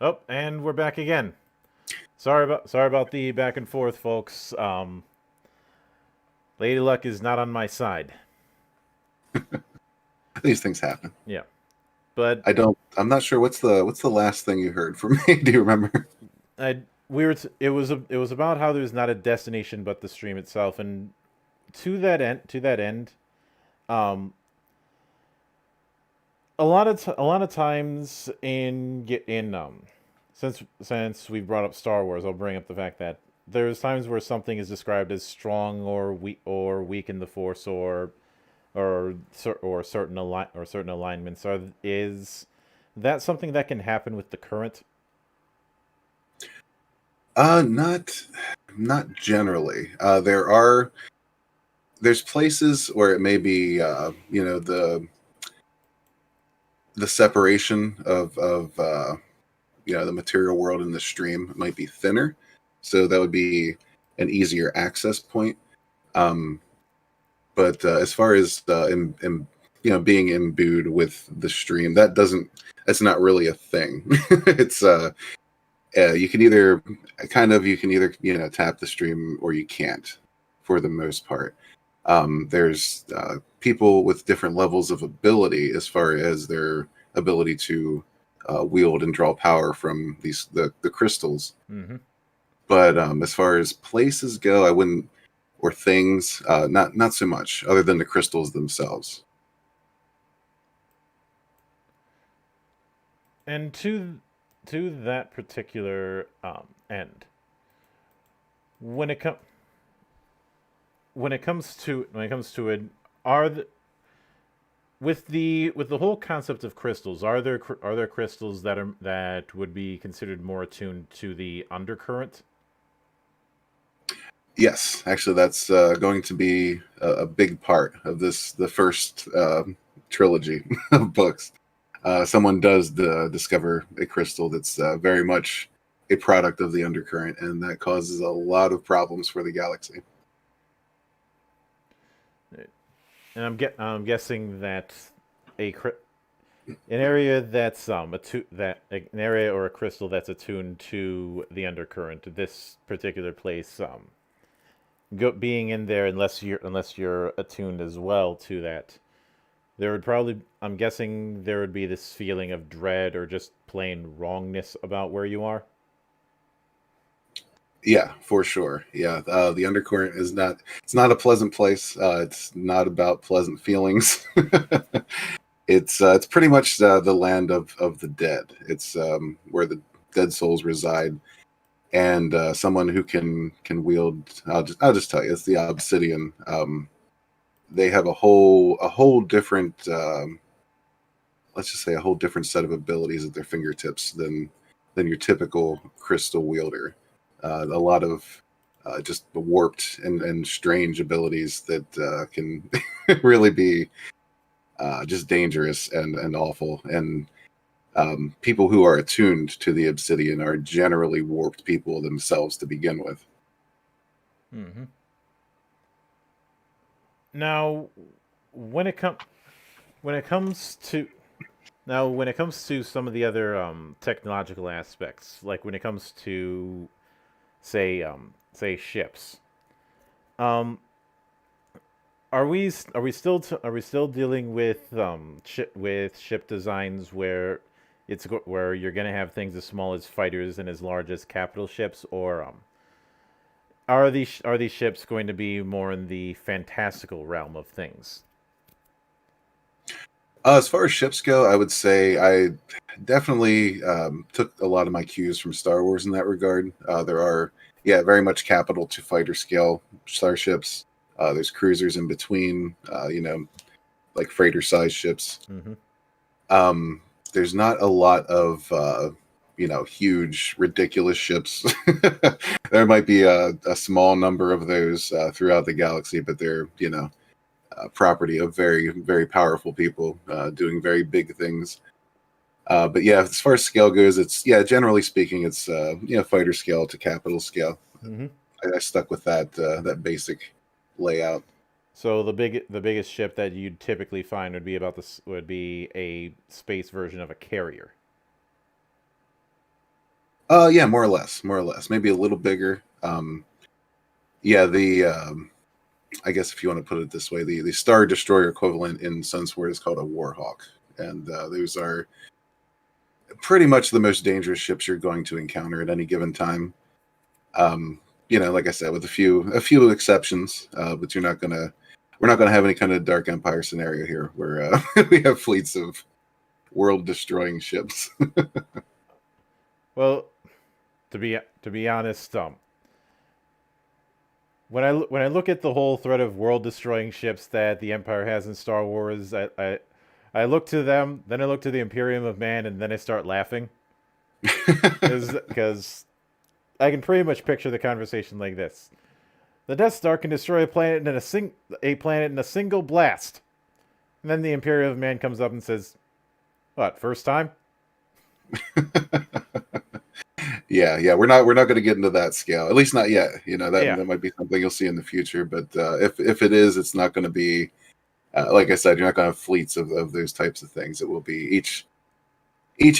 Oh, and we're back again. Sorry about the back and forth, folks. Lady Luck is not on my side. These things happen. Yeah, but I'm not sure what's the last thing you heard from me. Do you remember? it was about how there's not a destination but the stream itself, and to that end, um, a lot of times since we brought up Star Wars, I'll bring up the fact that there's times where something is described as strong or weak in the Force or certain alignments. Is that something that can happen with the current? Not generally. There's places where it may be the separation of the material world and the stream might be thinner, so that would be an easier access point. Um, but as far as being imbued with the stream, that's not really a thing. It's you can either tap the stream or you can't, for the most part. There's people with different levels of ability as far as their ability to wield and draw power from the crystals. Mm-hmm. But as far as places go, I wouldn't, or things, not so much, other than the crystals themselves. And to that particular end, when it comes when it comes to it, are the with the whole concept of crystals, are there crystals that would be considered more attuned to the undercurrent? Yes, actually, that's going to be a big part of the first trilogy of books. Someone does discover a crystal that's very much a product of the undercurrent, and that causes a lot of problems for the galaxy. And I'm guessing that a an area that's an area or a crystal that's attuned to the undercurrent. This particular place, being in there, unless you're attuned as well to that, there would probably I'm guessing there would be this feeling of dread or just plain wrongness about where you are. Yeah, for sure. Yeah, the undercurrent is it's not a pleasant place. It's not about pleasant feelings. It's pretty much the land of the dead. It's where the dead souls reside, and someone who can wield. I'll just tell you, it's the obsidian. They have a whole different, let's just say, a whole different set of abilities at their fingertips than your typical crystal wielder. A lot of just warped and strange abilities that can really be just dangerous and awful. And people who are attuned to the obsidian are generally warped people themselves to begin with. Hmm. Now, when it comes when it comes to when it comes to some of the other technological aspects, like when it comes to say ships, um, are we still dealing with ship designs where where you're gonna have things as small as fighters and as large as capital ships, or are these ships going to be more in the fantastical realm of things? As far as ships go, I would say I definitely took a lot of my cues from Star Wars in that regard. There are, yeah, very much capital to fighter scale starships. There's cruisers in between, like freighter size ships. Mm-hmm. Um, there's not a lot of huge, ridiculous ships. There might be a small number of those throughout the galaxy, but they're property of very, very powerful people doing very big things. But yeah, as far as scale goes, it's, yeah, generally speaking, it's fighter scale to capital scale. Mm-hmm. I stuck with that basic layout. So the biggest ship that you'd typically find would be a space version of a carrier. Yeah, more or less, maybe a little bigger. Yeah, the I guess if you want to put it this way, the Star Destroyer equivalent in SUNSWORN is called a Warhawk, and those are pretty much the most dangerous ships you're going to encounter at any given time. Um, like I said, with a few exceptions, but we're not gonna have any kind of Dark Empire scenario here where we have fleets of world destroying ships. Well, to be honest, when I look at the whole threat of world destroying ships that the Empire has in Star Wars, I look to them, then I look to the Imperium of Man, and then I start laughing because I can pretty much picture the conversation like this: the Death Star can destroy a planet in a single blast, and then the Imperium of Man comes up and says, "What? First time?" Yeah, we're not going to get into that scale, at least not yet. Yeah. That might be something you'll see in the future, but if it is, it's not going to be like I said. You're not going to have fleets of those types of things. It will be each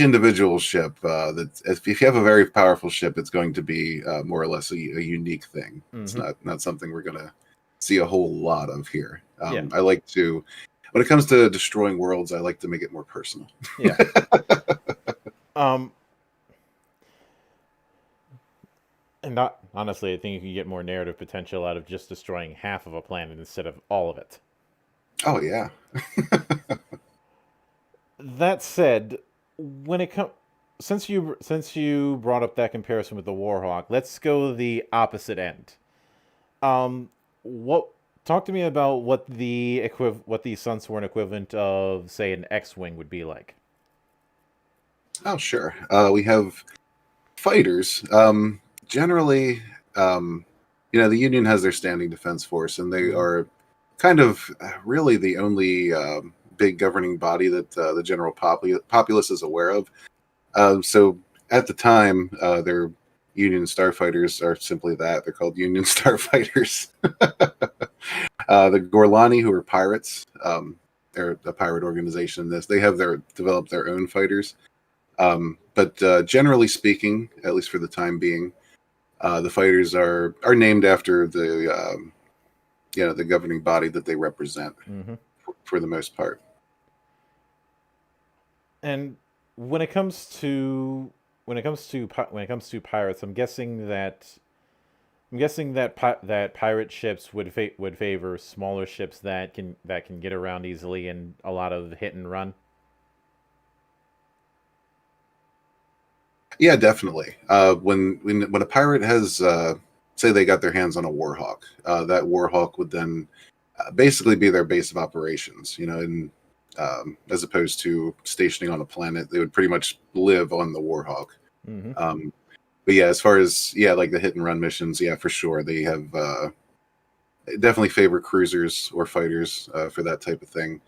individual ship. That if you have a very powerful ship, it's going to be more or less a unique thing. It's Mm-hmm. not something we're going to see a whole lot of here. Yeah. I like to, when it comes to destroying worlds, I like to make it more personal. Yeah. Um, and not honestly, I think you can get more narrative potential out of just destroying half of a planet instead of all of it. Oh yeah. That said, when it comes since you brought up that comparison with the Warhawk, let's go the opposite end. Um, what talk to me about what the Sunsworn equivalent of say an X-wing would be like? Oh sure. We have fighters. Generally, the Union has their standing defense force, and they Mm-hmm. are kind of really the only big governing body that the general populace is aware of. So at the time, their Union starfighters are simply that. They're called Union starfighters. The Gorlani, who are pirates, they're a pirate organization. They have developed their own fighters. But generally speaking, at least for the time being, the fighters are named after the governing body that they represent Mm-hmm. for the most part. And when it comes to when it comes to pirates, I'm guessing that pirate ships would favor smaller ships that can get around easily and a lot of hit and run. Yeah, definitely. When a pirate has say they got their hands on a warhawk, that warhawk would then basically be their base of operations. And as opposed to stationing on a planet, they would pretty much live on the warhawk. Mm-hmm. Um, but yeah, as far as like the hit and run missions, yeah, for sure they have definitely favor cruisers or fighters for that type of thing.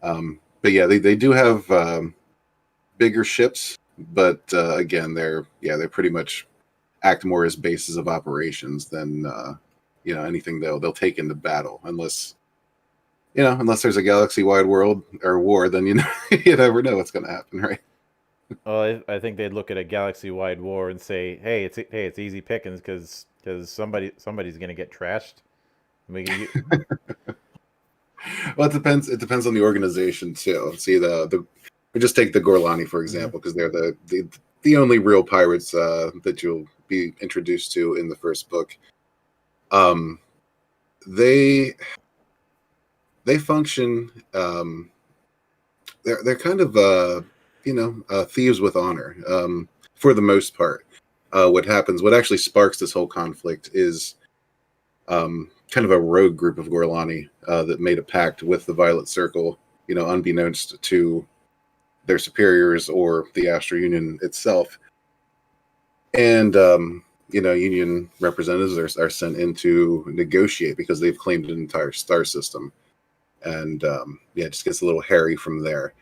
But yeah, they do have bigger ships, but again, they're pretty much act more as bases of operations than anything they'll take into battle, unless there's a galaxy wide world or war, then you never know what's going to happen, right? Well, I think they'd look at a galaxy-wide war and say, "Hey, it's easy pickings because somebody's gonna get trashed." We can, Well, it depends on the organization too. See the we just take the Gorlani for mm-hmm. example, because they're the only real pirates that you'll be introduced to in the first book. Um, they they function. They're kind of thieves with honor for the most part. What actually sparks this whole conflict is kind of a rogue group of Gorlani that made a pact with the Violet Circle, unbeknownst to their superiors or the Astro Union itself. And Union representatives are sent in to negotiate because they've claimed an entire star system, and it just gets a little hairy from there.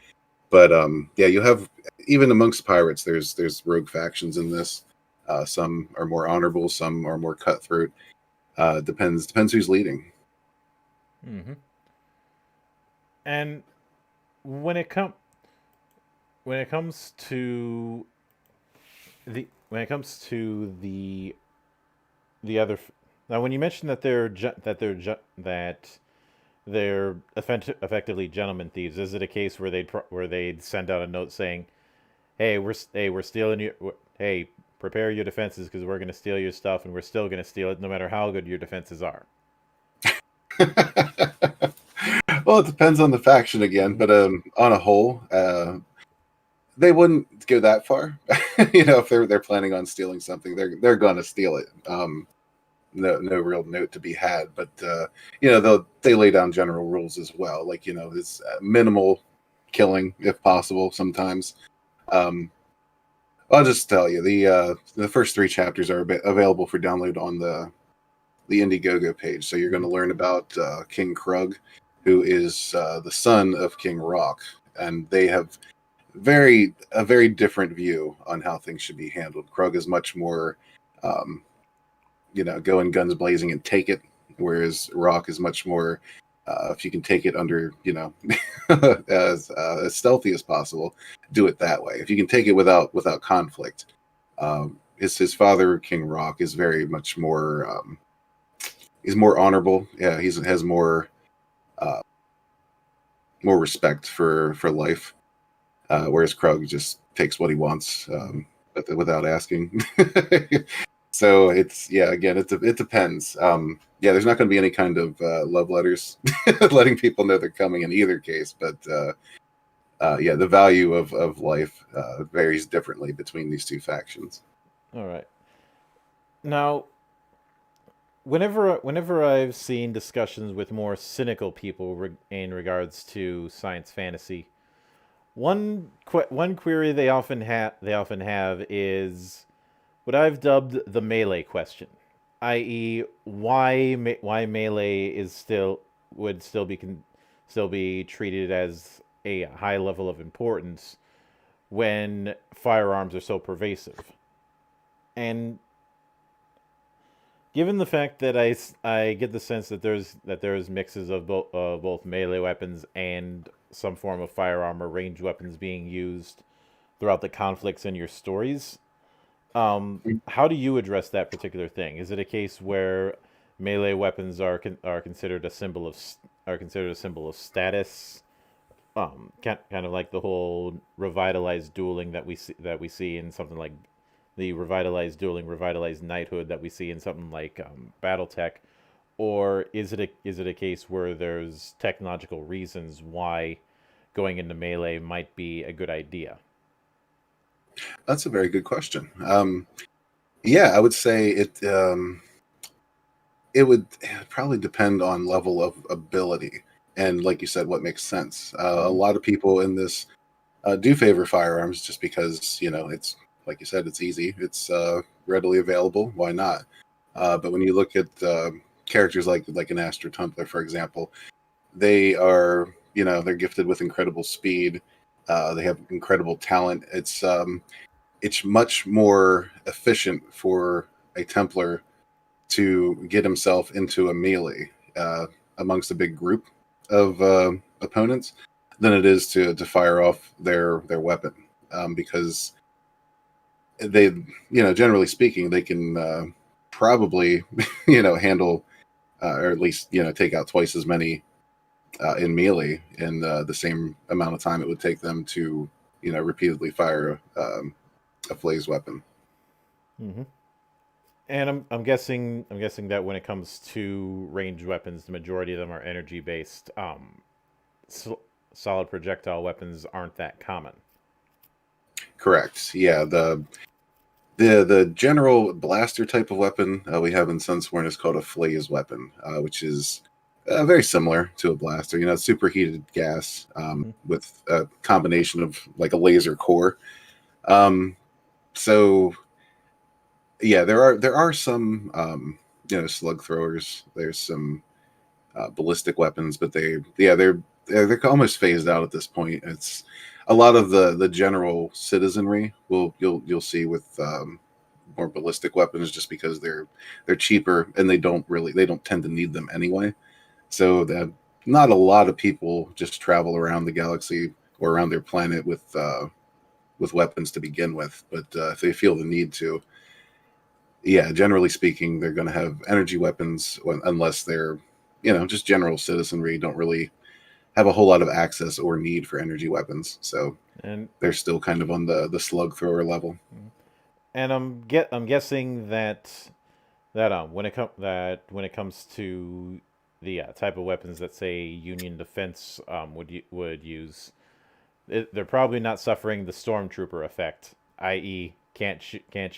But yeah, you have, even amongst pirates, there's rogue factions in this. Some are more honorable, some are more cutthroat. Depends who's leading. Mm-hmm. And when it com when it comes to the when it comes to the other now when you mentioned that they're effectively gentleman thieves, is it a case where they'd send out a note saying, "Hey, we're stealing you. Hey, prepare your defenses because we're going to steal your stuff, and we're still going to steal it, no matter how good your defenses are." Well, it depends on the faction again, Mm-hmm. but on a whole, they wouldn't go that far. If they're planning on stealing something, they're gonna steal it. No real note to be had, but they lay down general rules as well, like this minimal killing if possible. Sometimes, um, I'll just tell you the first three chapters are available for download on the Indiegogo page. So you're going to learn about King Krug, who is the son of King Rock, and they have a very different view on how things should be handled. Krug is much more, um, go in guns blazing and take it, whereas Rock is much more, if you can take it under, as stealthy as possible, do it that way. If you can take it without conflict, his father King Rock is very much more. He's more honorable. Yeah, has uh, more respect for life. Whereas Krug just takes what he wants, but without asking. So again, it depends. Yeah, there's not going to be any kind of love letters letting people know they're coming in either case. But yeah, the value of life varies differently between these two factions. All right. Now, whenever I've seen discussions with more cynical people in regards to science fantasy, one query they often have is what I've dubbed the melee question, i.e., why melee is still would still be treated as a high level of importance when firearms are so pervasive. And given the fact that I get the sense that there's mixes of both melee weapons and some form of firearm or ranged weapons being used throughout the conflicts in your stories, how do you address that particular thing? Is it a case where melee weapons are considered a symbol of status? Kind of like the whole revitalized dueling that we see in something like the revitalized dueling, revitalized knighthood that we see in something like BattleTech, or is it a case where there's technological reasons why going into melee might be a good idea? That's a very good question. Yeah, I would say it would probably depend on level of ability and, like you said, what makes sense. A Mm-hmm. lot of people in this do favor firearms just because it's like you said, it's easy, it's readily available. Why not? But when you look at characters like an Astra Tumbler, for example, they are they're gifted with incredible speed. They have incredible talent. It's much more efficient for a Templar to get himself into a melee amongst a big group of opponents than it is to fire off their weapon, because they generally speaking they can probably handle or at least take out twice as many in melee in the same amount of time it would take them to repeatedly fire a blaze weapon. Mm-hmm. And I'm guessing that when it comes to ranged weapons, the majority of them are energy based. So, solid projectile weapons aren't that common. Correct. Yeah, the general blaster type of weapon we have in SUNSWORN is called a Flaze weapon, which is very similar to a blaster. Superheated gas Mm-hmm. with a combination of like a laser core. Um, so yeah, there are some slug throwers. There's some ballistic weapons, but they're almost phased out at this point. It's a lot of the general citizenry you'll see with more ballistic weapons just because they're cheaper and they don't tend to need them anyway. So that not a lot of people just travel around the galaxy or around their planet with with weapons to begin with. But if they feel the need to, yeah, generally speaking, they're going to have energy weapons unless they're, just general citizenry, don't really have a whole lot of access or need for energy weapons. So And they're still kind of on the slug thrower level. I'm guessing that when it comes to the type of weapons that say Union defense would use, they're probably not suffering the stormtrooper effect, i.e., can't shoot can't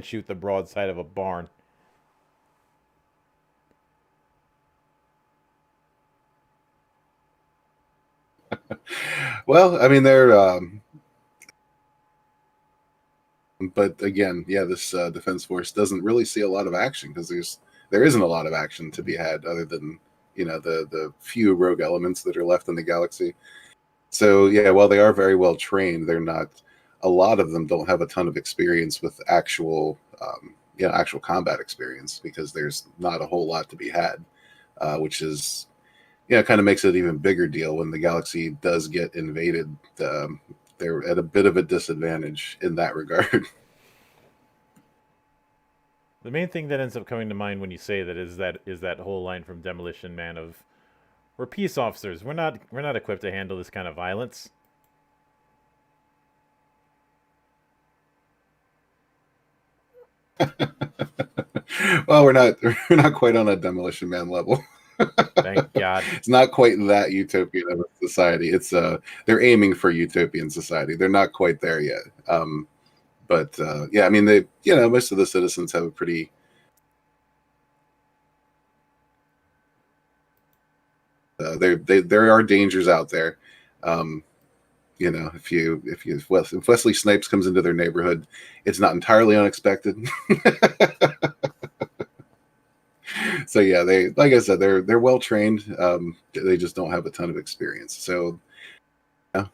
shoot the broadside of a barn. Well, I mean, they're, but again, yeah, this defense force doesn't really see a lot of action because there isn't a lot of action to be had other than the few rogue elements that are left in the galaxy. So yeah, while they are very well trained, they're not. A lot of them don't have a ton of experience with actual combat experience because there's not a whole lot to be had, which is kind of makes it an even bigger deal when the galaxy does get invaded. They're at a bit of a disadvantage in that regard. The main thing that ends up coming to mind when you say that is that whole line from Demolition Man of, "We're peace officers. We're not equipped to handle this kind of violence." Well, we're not quite on a Demolition Man level. Thank God. It's not quite that utopian of a society. It's they're aiming for utopian society. They're not quite there yet. But yeah, I mean, most of the citizens have a pretty there are dangers out there. Um, if Wesley Snipes comes into their neighborhood, it's not entirely unexpected. So yeah, they, like I said, they're well trained. They just don't have a ton of experience. So yeah.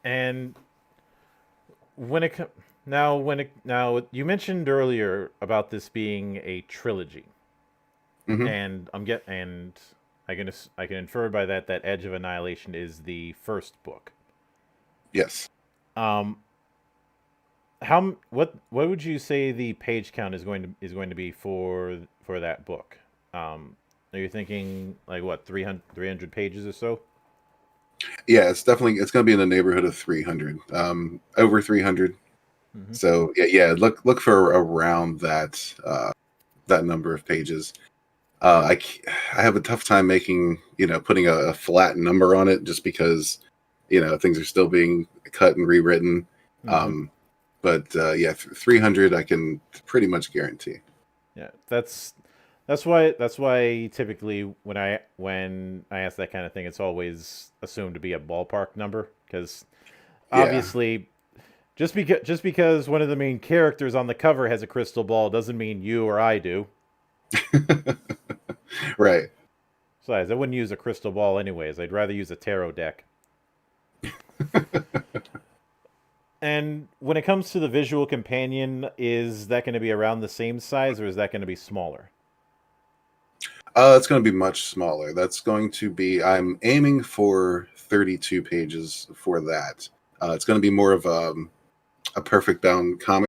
And when it co- now you mentioned earlier about this being a trilogy, Hmm. and I can infer by that Edge of Annihilation is the first book. Yes. Um, what would you say the page count is going to be for that book? Are you thinking like what, 300 pages or so? Yeah, it's going to be in the neighborhood of 300, over 300. Hmm. So yeah, look for around that number of pages. I have a tough time putting a flat number on it just because things are still being cut and rewritten. Hmm. Um, but yeah, 300 I can pretty much guarantee. Yeah, that's why typically when I ask that kind of thing, it's always assumed to be a ballpark number because Yeah. obviously just because one of the main characters on the cover has a crystal ball doesn't mean you or I do. Right. Besides, I wouldn't use a crystal ball anyways. I'd rather use a tarot deck. And when it comes to the visual companion, is that going to be around the same size or is that going to be smaller? It's going to be much smaller. I'm aiming for 32 pages for that. It's going to be more of a perfect bound comic